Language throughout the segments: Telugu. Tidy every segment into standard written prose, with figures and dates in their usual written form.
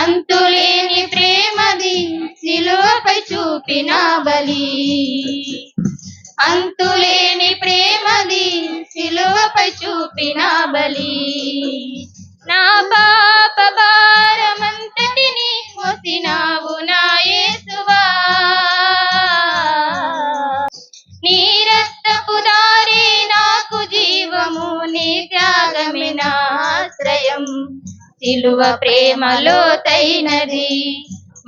అంతులేని ప్రేమది సిలువపై చూపిన బలి. అంతులేని ప్రేమది సిలువపై చూపిన బలి. నా పాప భారమంతటిని మోసినావు నా యేసువా. నీ రక్తపు దారి నాకు జీవము, నీ త్యాగమే నా ఆశ్రయం. సిలువ ప్రేమ లోతైనది,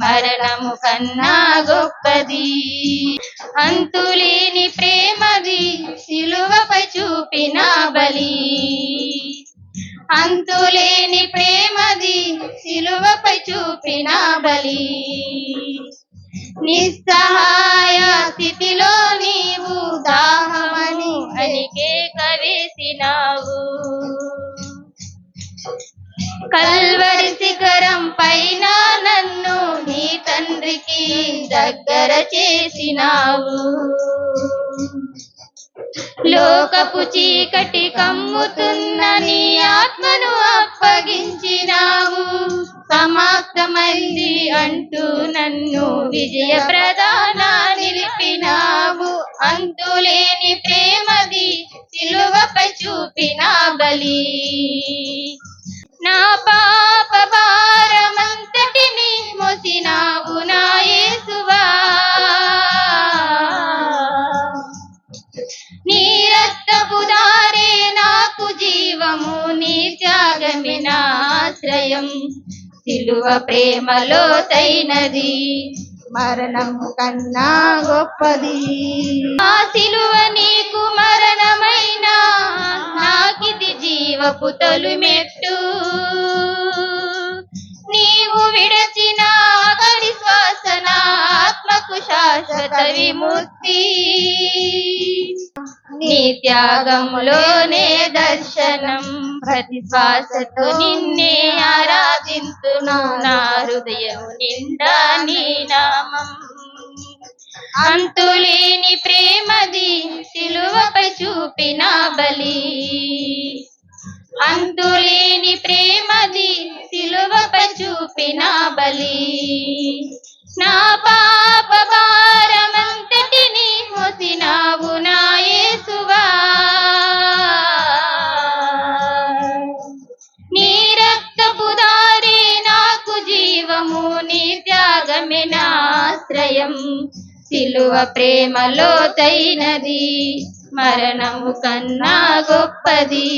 మరణము కన్నా గొప్పది. అంతులేని ప్రేమది సిలువపై చూపిన బలి. అంతులేని ప్రేమది సిలువపై చూపిన బలి. నిస్సహాయ స్థితిలో నీవు దాహమని కేక వేసినావు. కల్వరి శిఖరం పైన నన్ను నీ తండ్రికి దగ్గర చేసినావు. లోకపు చీకటి కమ్ముతున్న నీ ఆత్మను అప్పగించినావు. సమాప్తమైంది అంటూ నన్ను విజయ ప్రదాన నిలిపినావు. అంతులేని ప్రేమది సిలువపై చూపిన బలి. నా పాప భారమంతటిని మోసినావు నా యేసువా. నీ రక్తపు దారే నాకు జీవము, నీ త్యాగమే నా ఆశ్రయం. సిలువ ప్రేమ లోతైనది, మరణము కన్నా గొప్పది. ఆ సిలువ నీకు మరణమైనా నాకిది జీవపు తొలిమెట్టు. నీవు విడచిన ఆఖరి శ్వాసన ఆత్మకు శాశ్వత విముక్తి. నీ త్యాగంలోనే దర్శనం, ప్రతి శ్వాసతో నిన్నే ఆరాధింతును. నా హృదయం నిండా నీ నామం. అంతులేని ప్రేమది సిలువపై చూపిన బలి. అంతులేని ప్రేమది సిలువపై చూపిన బలి. నా పాప భారమంతటిని మోసినావు నా యేసువా. నీ రక్తపు దారే నాకు జీవము, నీ త్యాగమే నా ఆశ్రయం. సిలువ ప్రేమ లోతైనది, మరణము కన్నా గొప్పది.